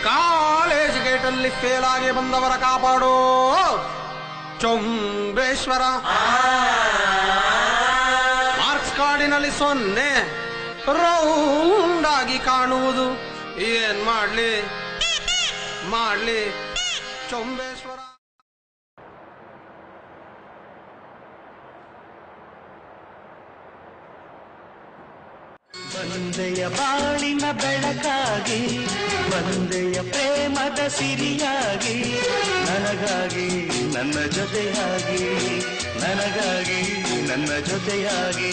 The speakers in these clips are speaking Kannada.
ಕಾಲೇಜ್ ಗೇಟಲ್ಲಿ ಫೇಲ್ ಆಗಿ ಬಂದವರ ಕಾಪಾಡೋ ಚೊಂಬೇಶ್ವರ. ಮಾರ್ಕ್ಸ್ ಕಾರ್ಡಿನಲ್ಲಿ 0 ರೌಂಡ್ ಆಗಿ ಕಾಣುವುದು. ಏನ್ ಮಾಡ್ಲಿ ಚೊಂಬೇಶ್ವರ. ಬಂದೆಯ ಬಾಳಿನ ಬೆಳಕಾಗಿ, ಬಂದೆಯ ಪ್ರೇಮದ ಸಿರಿಯಾಗಿ, ನನಗಾಗಿ ನನ್ನ ಜೊತೆಯಾಗಿ, ನನಗಾಗಿ ನನ್ನ ಜೊತೆಯಾಗಿ.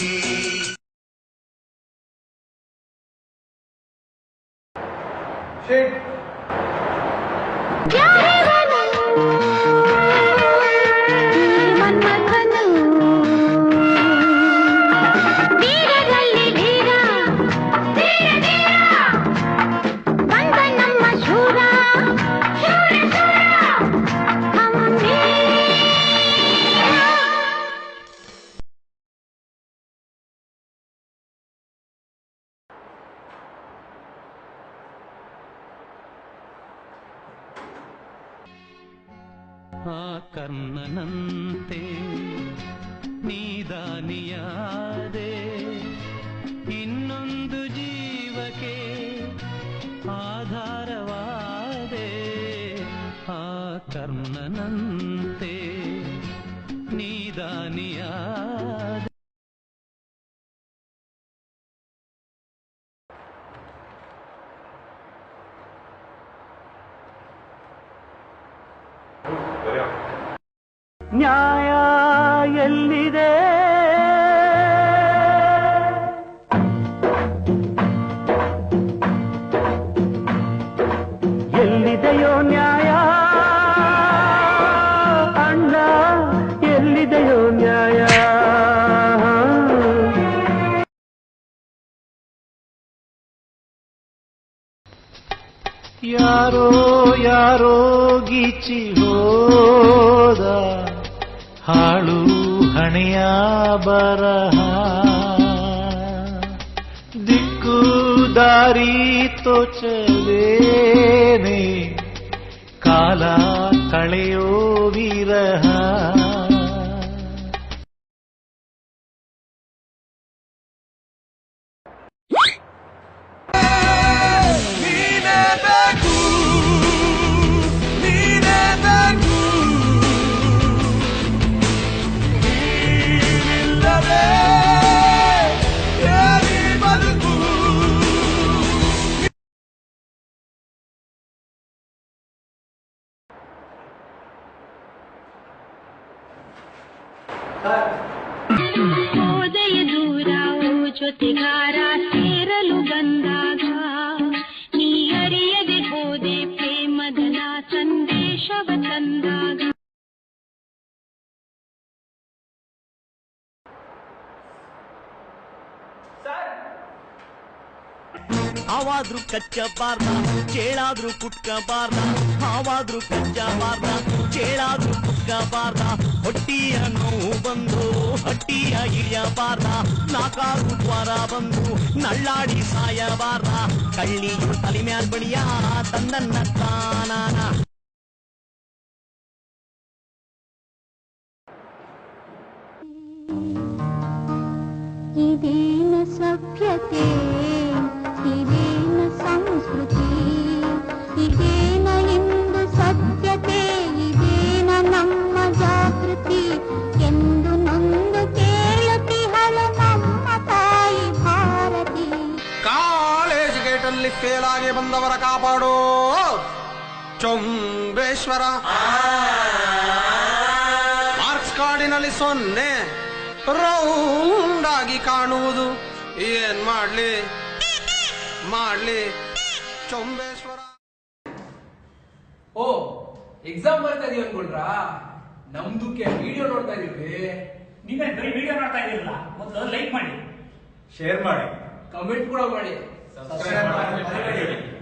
ಆ ಕರ್ಣನಂತೆ ನೀದಾನಿಯಾದೆ, ಇನ್ನೊಂದು ಜೀವಕ್ಕೆ ಆಧಾರವಾದೆ. ಆ ಕರ್ಣನಂತೆ ನೀದಾನಿಯಾದೆ. ನ್ಯಾಯ ಎಲ್ಲಿದೆ? ಎಲ್ಲಿದೆಯೋ ನ್ಯಾಯ ಅಣ್ಣ, ಎಲ್ಲಿದೆಯೋ ನ್ಯಾಯ? ಯಾರೋ ಯಾರೋ ಗೀಚಿ ಹೋದ ಹಾಳು ಹಣೆಯ ಬರಹ, ದಿಕ್ಕು ದಾರಿ ತೋಚಲೇನೆ ಕಾಲ ಕಳೆಯೋ ವಿರಹ. ಹೋದೆಯ ದೂರ ಜೊತೆಗಾರ ಸೇರಲು ಬಂದಾಗ, ನೀ ಅರಿಯದೆ ಹೋದೆ ಪ್ರೇಮದ ಸಂದೇಶವ ತಂದಾಗ. ಹಾವಾದ್ರೂ ಕಚ್ಚಬಾರ್ದ, ಚೇಳಾದ್ರೂ ಕುಟ್ಕಬಾರ್ದ, ಹಾವಾದ್ರೂ ಕಚ್ಚಬಾರ್ದ, ಚೇಳಾದ್ರೂ ಕುಟ್ಕಬಾರ್ದ. ಹೊಟ್ಟಿಯ ನೋವು ಬಂದು ಹಟ್ಟಿಯ ಇಳಿಯಬಾರ್ದ, ನಾಕಾರು ದ್ವಾರ ಬಂದು ನಳ್ಳಾಡಿ ಸಾಯಬಾರ್ದ. ಕಳ್ಳಿಯು ತಲೆ ಮ್ಯಾಲ್ ಬಡಿಯ ತಂದನ್ನ ತಾನಾನ. ಇದೇನ ಸಭ್ಯತೆ, ಇದೇನ ಸಂಸ್ಕೃತಿ, ಇದೇನ ಇಂದು ಸತ್ಯತೆ, ಇದೇನ ನಮ್ಮ ಜಾಗೃತಿ ಎಂದು ನೊಂದು ಕೇಳುತ್ತಿಹಳ ನಮ್ಮ ತಾಯಿ ಭಾರತಿ. ಕಾಲೇಜ್ ಗೇಟಲ್ಲಿ ಫೇಲ್ ಆಗಿ ಬಂದವರ ಕಾಪಾಡೋ ಚೊಂಬೇಶ್ವರ. ಮಾರ್ಕ್ಸ್ ಕಾರ್ಡಿನಲ್ಲಿ 0 ರೌಂಡ್ ಆಗಿ ಕಾಣುವುದು. ಏನ್ ಮಾಡ್ಲಿ ಚೊಂಬೇಶ್ವರ. ಓ, ಎಕ್ಸಾಮ್ ಬರ್ತಾ ಇದೀವಿ ಅನ್ಕೊಂಡ್ರಾ? ನಮ್ದಕ್ಕೆ ವಿಡಿಯೋ ನೋಡ್ತಾ ಇದೀವಿ. ನೀವೇ ಬರೀ ವಿಡಿಯೋ ನೋಡ್ತಾ ಇದೀರಲ್ಲ, ಮೊದಲು ಲೈಕ್ ಮಾಡಿ, ಶೇರ್ ಮಾಡಿ, ಕಮೆಂಟ್ ಕೂಡ ಮಾಡಿ, ಸಬ್ಸ್ಕ್ರೈಬ್ ಮಾಡಿ.